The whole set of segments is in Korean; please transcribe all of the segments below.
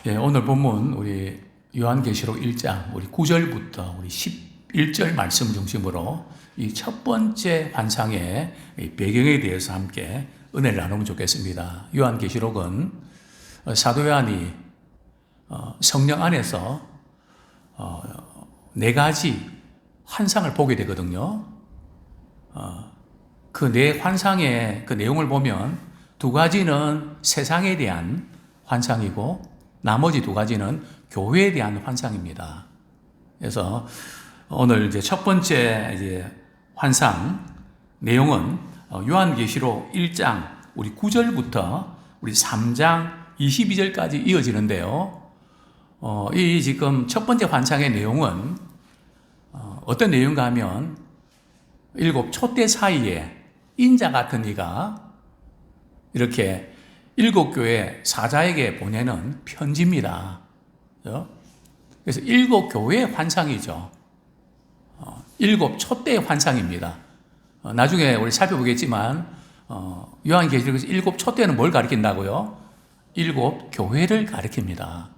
오늘 본문 우리 요한계시록 1장 우리 9절부터 우리 11절 말씀 중심으로 이 첫 번째 환상의 배경에 대해서 함께 은혜를 나누면 좋겠습니다. 요한계시록은 사도 요한이 성령 안에서 네 가지 환상을 보게 되거든요. 그 네 환상의 그 내용을 보면 두 가지는 세상에 대한 환상이고 나머지 두 가지는 교회에 대한 환상입니다. 그래서 오늘 이제 첫 번째 이제 환상 내용은 요한계시록 1장 우리 9절부터 우리 3장 22절까지 이어지는데요. 이 지금 첫 번째 환상의 내용은 어떤 내용인가 하면 일곱 촛대 사이에 인자 같은 이가 이렇게 일곱 교회 사자에게 보내는 편지입니다. 그래서 일곱 교회의 환상이죠. 일곱 촛대의 환상입니다. 나중에 우리 살펴보겠지만 요한계시록에서 일곱 촛대는 뭘 가리킨다고요? 일곱 교회를 가리킵니다.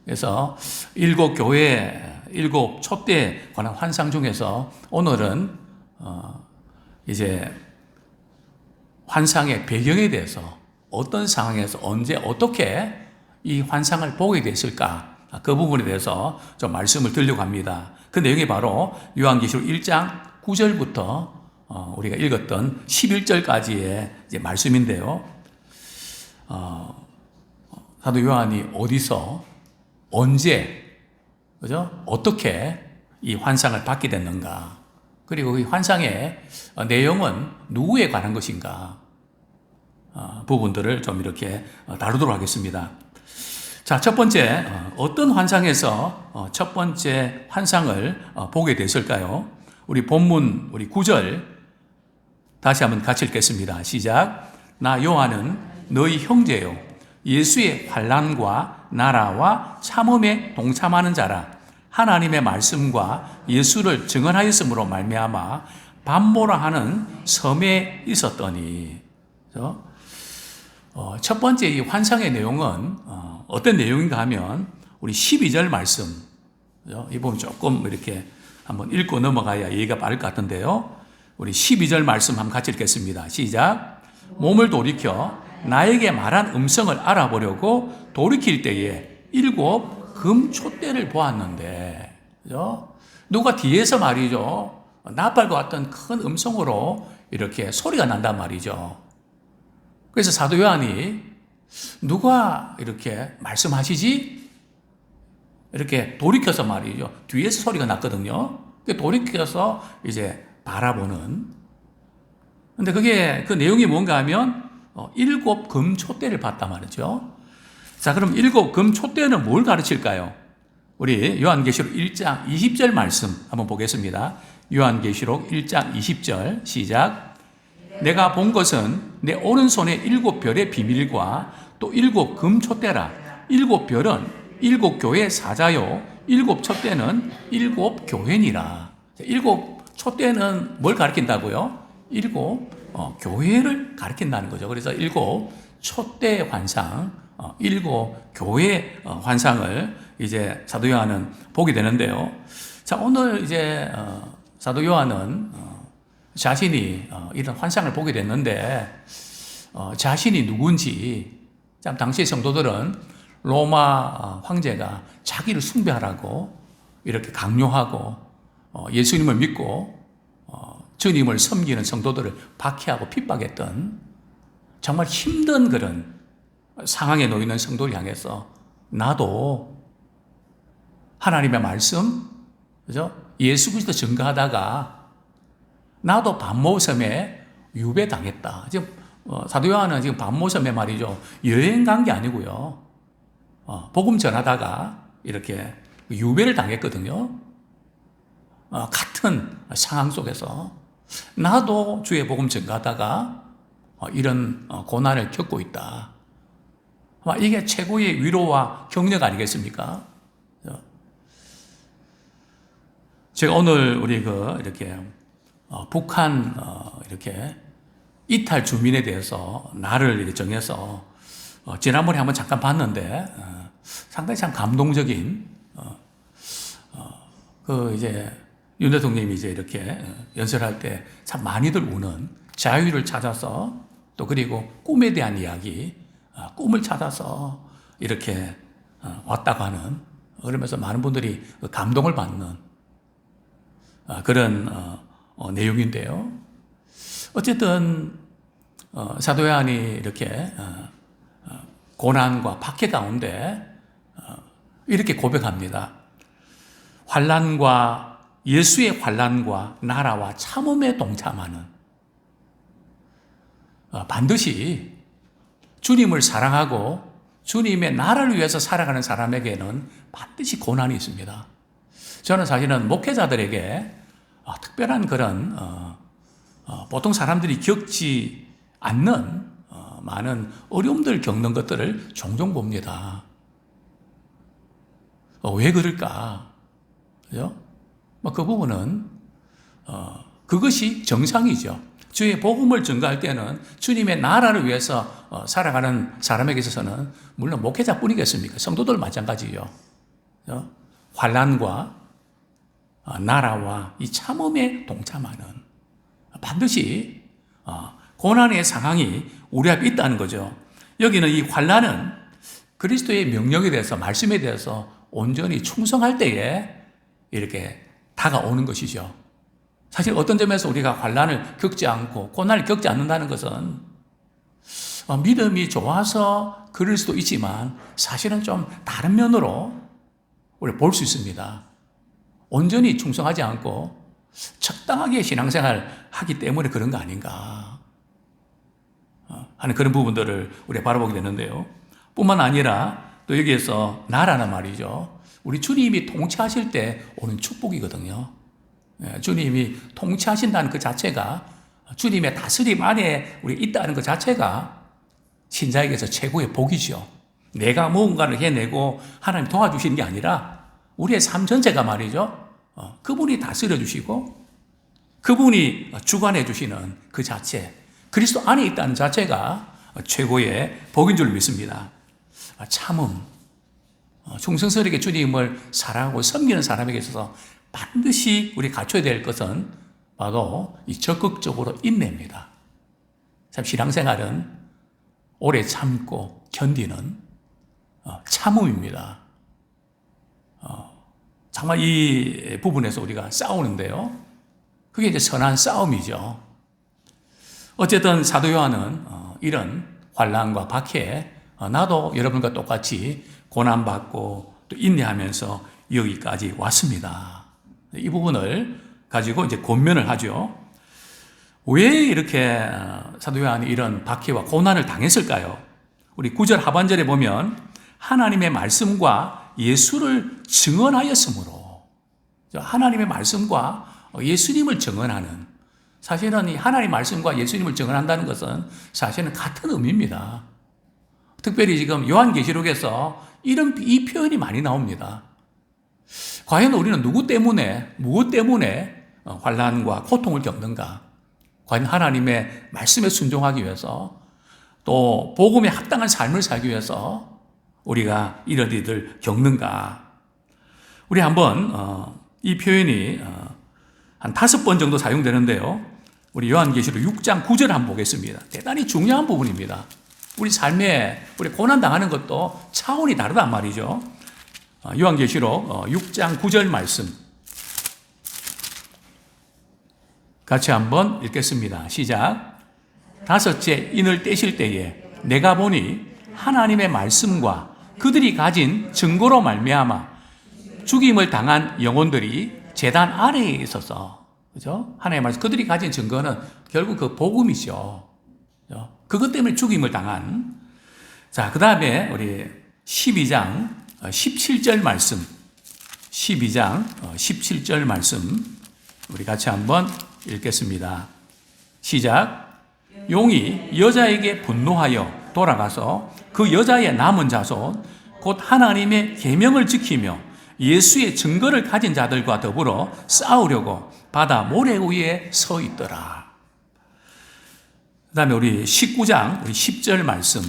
그래서 일곱 교회, 일곱 촛대에 관한 환상 중에서 오늘은 이제 환상의 배경에 대해서 어떤 상황에서 언제 어떻게 이 환상을 보게 됐을까 그 부분에 대해서 좀 말씀을 드리려고 합니다. 그 내용이 바로 요한계시록 1장 9절부터 우리가 읽었던 11절까지의 이제 말씀인데요. 사도 요한이 어디서 언제 그죠? 어떻게 이 환상을 받게 됐는가? 그리고 이 환상의 내용은 누구에 관한 것인가? 부분들을 좀 이렇게 다루도록 하겠습니다. 자, 첫 번째, 어떤 환상에서 첫 번째 환상을 보게 됐을까요? 우리 본문, 우리 9절, 다시 한번 같이 읽겠습니다. 시작. 나 요한은 너희 형제요. 예수의 환난과 나라와 참음에 동참하는 자라. 하나님의 말씀과 예수를 증언하였으므로 말미암아 밤모라 하는 섬에 있었더니. 첫 번째 이 환상의 내용은 어떤 내용인가 하면 우리 12절 말씀 이 부분 조금 이렇게 한번 읽고 넘어가야 이해가 빠를 것 같은데요. 우리 12절 말씀 한번 같이 읽겠습니다. 시작. 몸을 돌이켜 나에게 말한 음성을 알아보려고 돌이킬 때에 일곱 금촛대를 보았는데 누가 뒤에서 말이죠. 나팔과 같은 큰 음성으로 이렇게 소리가 난단 말이죠. 그래서 사도 요한이 누가 이렇게 말씀하시지? 이렇게 돌이켜서 말이죠. 뒤에서 소리가 났거든요. 돌이켜서 이제 바라보는. 근데 그게 그 내용이 뭔가 하면 일곱 금촛대를 봤단 말이죠. 자, 그럼 일곱 금촛대는 뭘 가르칠까요? 우리 요한계시록 1장 20절 말씀 한번 보겠습니다. 요한계시록 1장 20절 시작. 내가 본 것은 내 오른손에 일곱 별의 비밀과 또 일곱 금촛대라. 일곱 별은 일곱 교회 사자요. 일곱 촛대는 일곱 교회니라. 일곱 촛대는 뭘 가리킨다고요? 일곱 교회를 가리킨다는 거죠. 그래서 일곱 촛대 환상, 일곱 교회 환상을 이제 사도 요한은 보게 되는데요. 자, 오늘 이제 사도 요한은 자신이 이런 환상을 보게 됐는데 자신이 누군지 참 당시의 성도들은 로마 황제가 자기를 숭배하라고 이렇게 강요하고 예수님을 믿고 주님을 섬기는 성도들을 박해하고 핍박했던 정말 힘든 그런 상황에 놓이는 성도를 향해서 나도 하나님의 말씀, 그죠? 예수 그리스도 증거하다가 나도 밤모섬에 유배당했다. 지금 사도 요한은 지금 밤모섬에 말이죠. 여행 간 게 아니고요. 복음 전하다가 이렇게 유배를 당했거든요. 같은 상황 속에서 나도 주의 복음 전가하다가 이런 고난을 겪고 있다. 이게 최고의 위로와 격려 아니겠습니까? 제가 오늘 우리 이렇게 북한 이렇게 이탈 주민에 대해서 날을 이렇게 정해서 지난번에 한번 잠깐 봤는데 상당히 참 감동적인 이제 윤 대통령이 이제 이렇게 연설할 때 참 많이들 우는 자유를 찾아서 또 그리고 꿈에 대한 이야기, 꿈을 찾아서 이렇게 왔다고 하는, 그러면서 많은 분들이 감동을 받는 그런 내용인데요. 어쨌든 사도 요한이 이렇게 고난과 박해 가운데 이렇게 고백합니다. 환난과 예수의 환난과 나라와 참음에 동참하는, 반드시 주님을 사랑하고 주님의 나라를 위해서 살아가는 사람에게는 반드시 고난이 있습니다. 저는 사실은 목회자들에게 특별한 그런 보통 사람들이 겪지 않는 많은 어려움들 겪는 것들을 종종 봅니다. 왜 그럴까? 그죠? 그 부분은 그것이 정상이죠. 주의 복음을 전가할 때는 주님의 나라를 위해서 살아가는 사람에게 있어서는 물론 목회자뿐이겠습니까? 성도들 마찬가지요. 환난과 나라와 이 참음에 동참하는, 반드시 고난의 상황이 우리 앞에 있다는 거죠. 여기는 이 환난은 그리스도의 명령에 대해서, 말씀에 대해서 온전히 충성할 때에 이렇게 다가오는 것이죠. 사실 어떤 점에서 우리가 환난을 겪지 않고 고난을 겪지 않는다는 것은 믿음이 좋아서 그럴 수도 있지만 사실은 좀 다른 면으로 우리 볼 수 있습니다. 온전히 충성하지 않고 적당하게 신앙생활 하기 때문에 그런 거 아닌가 하는 그런 부분들을 우리가 바라보게 되는데요. 뿐만 아니라 또 여기에서 나라는 말이죠. 우리 주님이 통치하실 때 오는 축복이거든요. 주님이 통치하신다는 그 자체가, 주님의 다스림 안에 우리 있다는 그 자체가 신자에게서 최고의 복이죠. 내가 무언가를 해내고 하나님 도와주시는 게 아니라 우리의 삶 전체가 말이죠. 그분이 다스려 주시고 그분이 주관해 주시는 그 자체, 그리스도 안에 있다는 자체가 최고의 복인 줄 믿습니다. 참음, 충성스럽게 주님을 사랑하고 섬기는 사람에게 있어서 반드시 우리 갖춰야 될 것은 바로 이 적극적으로 인내입니다. 참 신앙생활은 오래 참고 견디는 참음입니다. 정말 이 부분에서 우리가 싸우는데요. 그게 이제 선한 싸움이죠. 어쨌든 사도 요한은 이런 환난과 박해, 나도 여러분과 똑같이 고난받고 또 인내하면서 여기까지 왔습니다. 이 부분을 가지고 이제 권면을 하죠. 왜 이렇게 사도 요한이 이런 박해와 고난을 당했을까요? 우리 9절 하반절에 보면 하나님의 말씀과 예수를 증언하였으므로, 하나님의 말씀과 예수님을 증언하는, 사실은 이 하나님의 말씀과 예수님을 증언한다는 것은 사실은 같은 의미입니다. 특별히 지금 요한계시록에서 이 표현이 많이 나옵니다. 과연 우리는 누구 때문에, 무엇 때문에 환난과 고통을 겪는가? 과연 하나님의 말씀에 순종하기 위해서, 또 복음에 합당한 삶을 살기 위해서 우리가 이런 일을 겪는가? 우리 한번 이 표현이 한 5번 정도 사용되는데요. 우리 요한계시록 6장 9절 한번 보겠습니다. 대단히 중요한 부분입니다. 우리 삶에 우리 고난 당하는 것도 차원이 다르단 말이죠. 요한계시록 6장 9절 말씀 같이 한번 읽겠습니다. 시작. 다섯째 인을 떼실 때에 내가 보니 하나님의 말씀과 그들이 가진 증거로 말미암아 죽임을 당한 영혼들이 제단 아래에 있어서, 그죠? 하나님의 말씀, 그들이 가진 증거는 결국 그 복음이죠. 그것 때문에 죽임을 당한. 자, 그 다음에 우리 12장 17절 말씀, 12장 17절 말씀 우리 같이 한번 읽겠습니다. 시작. 용이 여자에게 분노하여 돌아가서 그 여자의 남은 자손 곧 하나님의 계명을 지키며 예수의 증거를 가진 자들과 더불어 싸우려고 바다 모래 위에 서 있더라. 그 다음에 우리 19장 우리 10절 말씀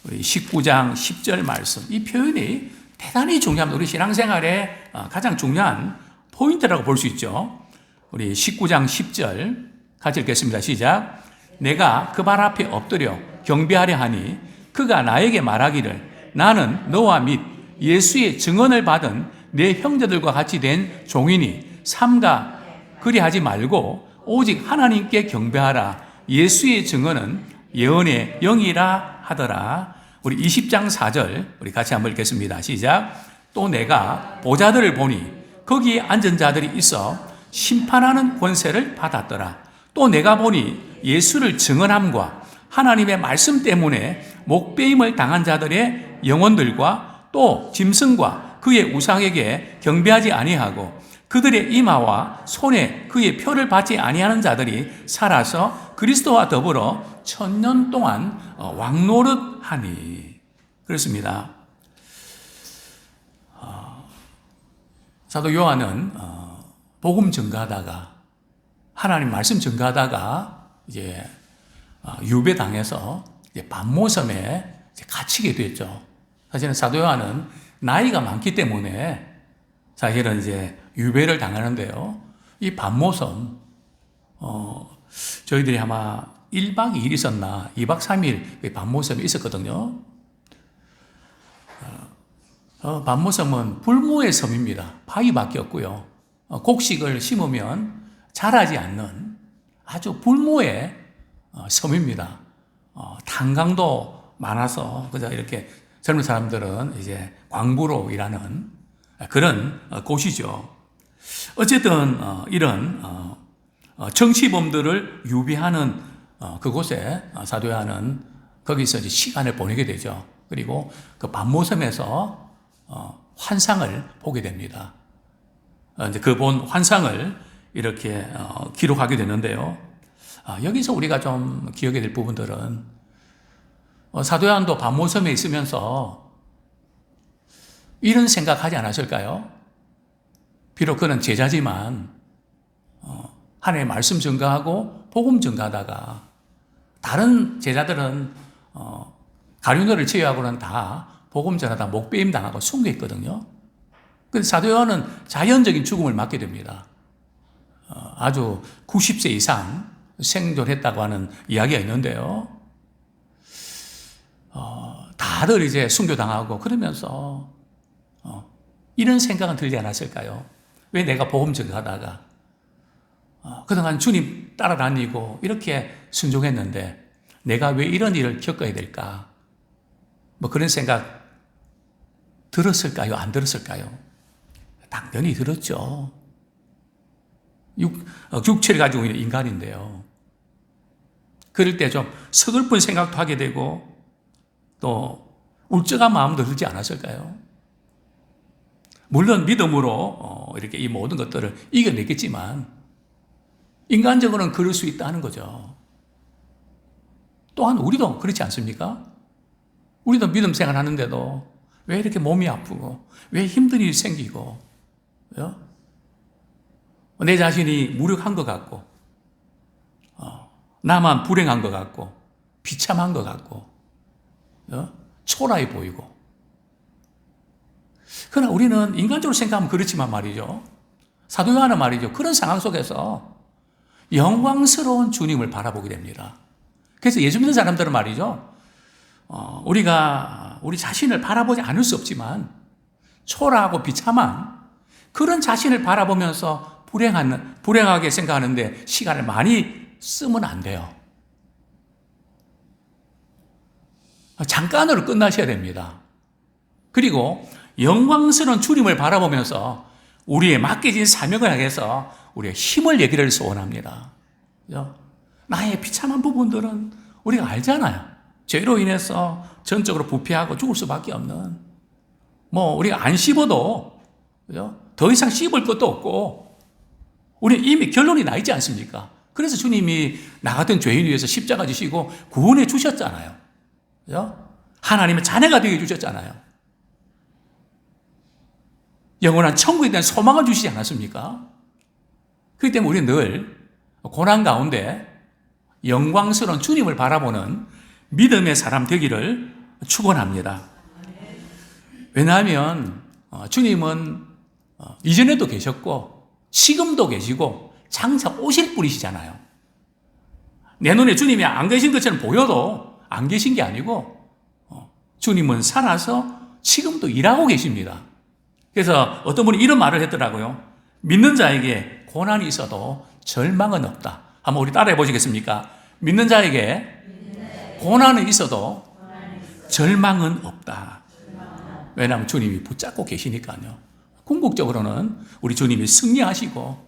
우리 19장 10절 말씀, 이 표현이 대단히 중요합니다. 우리 신앙생활에 가장 중요한 포인트라고 볼 수 있죠. 우리 19장 10절 같이 읽겠습니다. 시작. 내가 그 발 앞에 엎드려 경배하려 하니 그가 나에게 말하기를 나는 너와 및 예수의 증언을 받은 내 형제들과 같이 된 종이니 삼가 그리하지 말고 오직 하나님께 경배하라. 예수의 증언은 예언의 영이라 하더라. 우리 20장 4절 우리 같이 한번 읽겠습니다. 시작. 또 내가 보좌들을 보니 거기에 앉은 자들이 있어 심판하는 권세를 받았더라. 또 내가 보니 예수를 증언함과 하나님의 말씀 때문에 목배임을 당한 자들의 영혼들과 또 짐승과 그의 우상에게 경배하지 아니하고 그들의 이마와 손에 그의 표를 받지 아니하는 자들이 살아서 그리스도와 더불어 1000년 동안 왕노릇하니. 그렇습니다. 사도 요한은 복음 전가하다가 하나님 말씀 전가하다가 이제 유배당해서 반모섬에 갇히게 됐죠. 사실은 사도 요한은 나이가 많기 때문에 사실은 이제 유배를 당하는데요. 이 반모섬, 저희들이 아마 1박 2일 있었나 2박 3일 반모섬에 있었거든요. 반모섬은 불모의 섬입니다. 바위밖에 없고요. 곡식을 심으면 자라지 않는 아주 불모의 섬입니다. 탄강도 많아서 그저 이렇게 젊은 사람들은 이제 광부로 일하는 그런 곳이죠. 어쨌든 이런 정치범들을 유배하는 그곳에 사도 요한은 거기서 이제 시간을 보내게 되죠. 그리고 그 반모섬에서 환상을 보게 됩니다. 이제 그 본 환상을 이렇게 기록하게 되는데요. 여기서 우리가 좀 기억해야 될 부분들은 사도 요한도 반모섬에 있으면서 이런 생각하지 않았을까요? 비록 그는 제자지만 하나님의 말씀 전가하고 복음 전가하다가 다른 제자들은 가룟유다를 제외하고는 다 복음 전하다 목배임 당하고 순교했거든요. 근데 사도 요한은 자연적인 죽음을 맞게 됩니다. 아주 90세 이상 생존했다고 하는 이야기가 있는데요. 다들 이제 순교당하고 그러면서 이런 생각은 들지 않았을까요? 왜 내가 복음 전가하다가 그동안 주님 따라다니고 이렇게 순종했는데 내가 왜 이런 일을 겪어야 될까? 뭐 그런 생각 들었을까요? 안 들었을까요? 당연히 들었죠. 육체를 가지고 있는 인간인데요. 그럴 때 좀 서글픈 생각도 하게 되고 또 울적한 마음도 들지 않았을까요? 물론 믿음으로 이렇게 이 모든 것들을 이겨냈겠지만 인간적으로는 그럴 수 있다는 거죠. 또한 우리도 그렇지 않습니까? 우리도 믿음 생활하는데도 왜 이렇게 몸이 아프고 왜 힘든 일이 생기고 내 자신이 무력한 것 같고 나만 불행한 것 같고 비참한 것 같고 초라해 보이고 그러나 우리는 인간적으로 생각하면 그렇지만 말이죠. 사도 요한은 말이죠. 그런 상황 속에서 영광스러운 주님을 바라보게 됩니다. 그래서 예수 믿는 사람들은 말이죠. 우리가 우리 자신을 바라보지 않을 수 없지만 초라하고 비참한 그런 자신을 바라보면서 불행하게 생각하는데 시간을 많이 쓰면 안 돼요. 잠깐으로 끝나셔야 됩니다. 그리고 영광스러운 주님을 바라보면서 우리의 맡겨진 사명을 향해서 우리의 힘을 내기를 소원합니다. 나의 비참한 부분들은 우리가 알잖아요. 죄로 인해서 전적으로 부패하고 죽을 수밖에 없는 우리가 안 씹어도 더 이상 씹을 것도 없고 우리 이미 결론이 나 있지 않습니까? 그래서 주님이 나 같은 죄인 위해서 십자가 지시고 구원해 주셨잖아요. 하나님의 자녀가 되게 해주셨잖아요. 영원한 천국에 대한 소망을 주시지 않았습니까? 그렇기 때문에 우리는 늘 고난 가운데 영광스러운 주님을 바라보는 믿음의 사람 되기를 축원합니다. 왜냐하면 주님은 이전에도 계셨고 지금도 계시고 장차 오실 분이시잖아요. 내 눈에 주님이 안 계신 것처럼 보여도 안 계신 게 아니고 주님은 살아서 지금도 일하고 계십니다. 그래서 어떤 분이 이런 말을 했더라고요. 믿는 자에게 고난이 있어도 절망은 없다. 한번 우리 따라해 보시겠습니까? 믿는 자에게 고난은 있어도 절망은 없다. 왜냐하면 주님이 붙잡고 계시니까요. 궁극적으로는 우리 주님이 승리하시고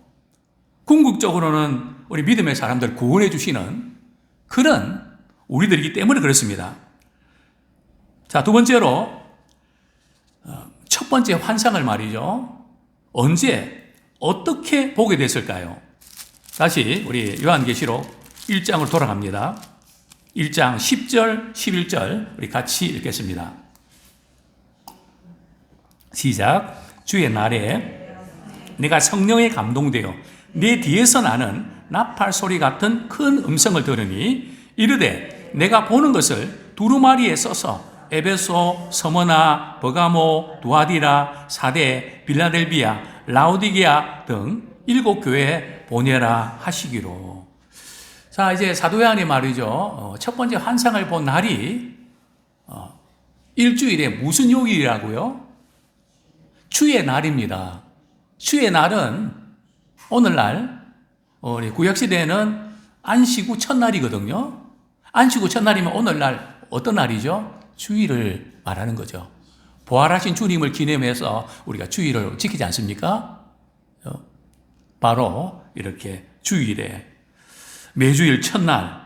궁극적으로는 우리 믿음의 사람들 구원해 주시는 그런 우리들이기 때문에 그렇습니다. 자, 두 번째로 첫 번째 환상을 말이죠. 언제 어떻게 보게 됐을까요? 다시 우리 요한계시록 1장으로 돌아갑니다. 1장 10절, 11절 우리 같이 읽겠습니다. 시작. 주의 날에 내가 성령에 감동되어 내 뒤에서 나는 나팔 소리 같은 큰 음성을 들으니 이르되 내가 보는 것을 두루마리에 써서 에베소, 서머나, 버가모, 두아디라, 사데, 빌라델비아, 라오디게아 등 7교회에 보내라 하시기로. 자, 이제 사도 요한이 말이죠. 첫 번째 환상을 본 날이 일주일에 무슨 요일이라고요? 주의 날입니다. 주의 날은 오늘날 우리 구약시대에는 안식 후 첫날이거든요. 안식 후 첫날이면 오늘날 어떤 날이죠? 주일을 말하는 거죠. 부활하신 주님을 기념해서 우리가 주일을 지키지 않습니까? 바로 이렇게 주일에 매주일 첫날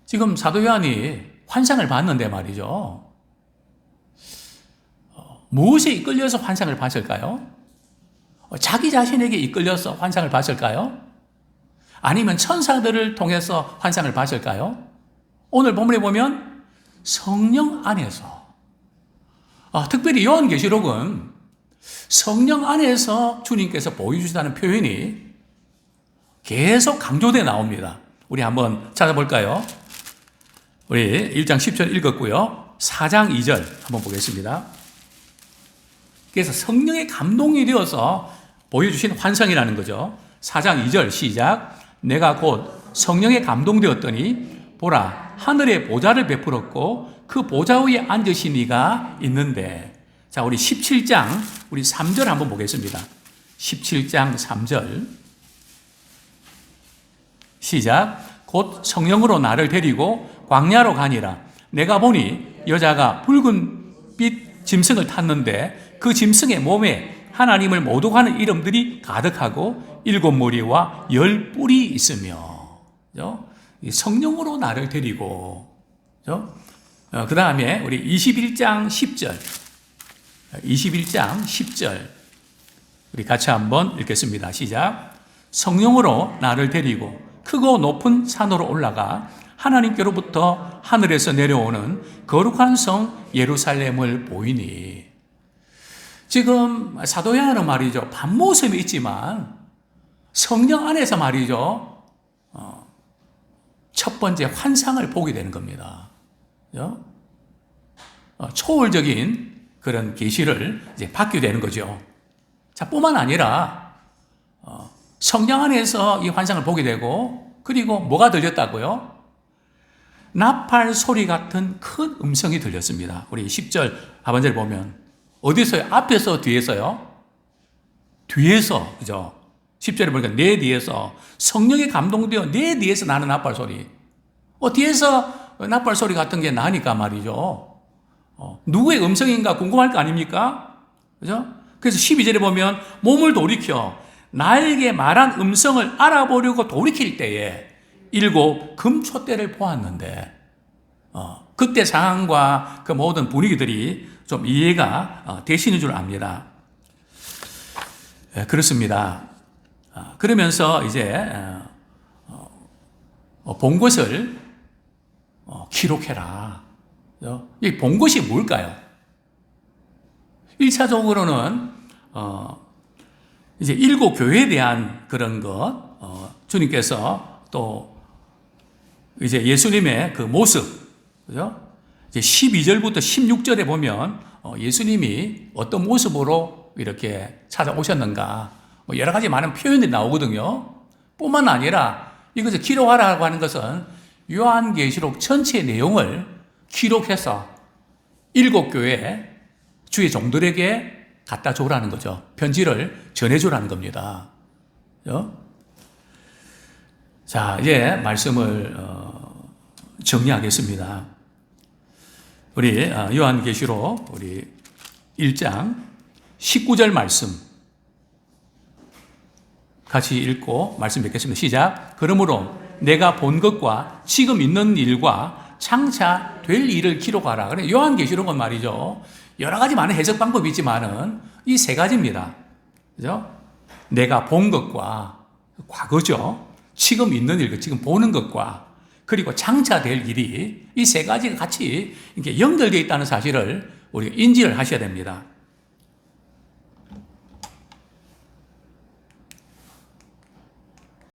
지금 사도 요한이 환상을 봤는데 말이죠. 무엇에 이끌려서 환상을 봤을까요? 자기 자신에게 이끌려서 환상을 봤을까요? 아니면 천사들을 통해서 환상을 봤을까요? 오늘 본문에 보면 성령 안에서 특별히 요한계시록은 성령 안에서 주님께서 보여주시다는 표현이 계속 강조되어 나옵니다. 우리 한번 찾아볼까요? 우리 1장 10절 읽었고요. 4장 2절 한번 보겠습니다. 그래서 성령의 감동이 되어서 보여주신 환상이라는 거죠. 4장 2절 시작. 내가 곧 성령에 감동되었더니 보라 하늘에 보좌를 베풀었고 그 보좌 위에 앉으신 이가 있는데. 자, 우리 17장 우리 3절 한번 보겠습니다. 17장 3절 시작. 곧 성령으로 나를 데리고 광야로 가니라. 내가 보니 여자가 붉은 빛 짐승을 탔는데 그 짐승의 몸에 하나님을 모독하는 이름들이 가득하고 7무리와 10뿔이 있으며. 성령으로 나를 데리고. 그 다음에 우리 21장 10절. 21장 10절. 우리 같이 한번 읽겠습니다. 시작. 성령으로 나를 데리고 크고 높은 산으로 올라가 하나님께로부터 하늘에서 내려오는 거룩한 성 예루살렘을 보이니. 지금 사도 요한은 말이죠. 밤모습이 있지만 성령 안에서 말이죠. 첫 번째 환상을 보게 되는 겁니다. 초월적인 그런 계시를 이제 받게 되는 거죠. 자, 뿐만 아니라 성령 안에서 이 환상을 보게 되고 그리고 뭐가 들렸다고요? 나팔 소리 같은 큰 음성이 들렸습니다. 우리 10절 하반절 보면 어디서요? 앞에서 뒤에서요? 뒤에서, 그죠? 10절에 보니까 내 뒤에서 성령에 감동되어 내 뒤에서 나는 나팔 소리. 뒤에서 나팔 소리 같은 게 나니까 말이죠. 누구의 음성인가 궁금할 거 아닙니까? 그죠? 그래서 12절에 보면 몸을 돌이켜 나에게 말한 음성을 알아보려고 돌이킬 때에 7 금촛대를 보았는데, 그때 상황과 그 모든 분위기들이 좀 이해가 되시는 줄 압니다. 그렇습니다. 그러면서 이제 본 것을 기록해라. 이 본 것이 뭘까요? 1차적으로는 이제 7 교회에 대한 그런 것, 주님께서 또 이제 예수님의 그 모습, 그죠? 이제 12절부터 16절에 보면 예수님이 어떤 모습으로 이렇게 찾아오셨는가, 뭐 여러 가지 많은 표현들이 나오거든요. 뿐만 아니라 이것을 기록하라고 하는 것은 요한계시록 전체 내용을 기록해서 7교회 주의 종들에게 갖다 줘라는 거죠. 편지를 전해주라는 겁니다. 그죠? 자, 이제 말씀을 정리하겠습니다. 우리 요한계시록 우리 1장 19절 말씀 같이 읽고 말씀 뵙겠습니다. 시작. 그러므로 내가 본 것과 지금 있는 일과 장차 될 일을 기록하라. 그래, 요한계시록은 말이죠. 여러 가지 많은 해석 방법이 있지만은 이 세 가지입니다. 그죠? 내가 본 것과 과거죠. 지금 있는 일, 지금 보는 것과 그리고 장차 될 일이 이 세 가지가 같이 이렇게 연결되어 있다는 사실을 우리가 인지를 하셔야 됩니다.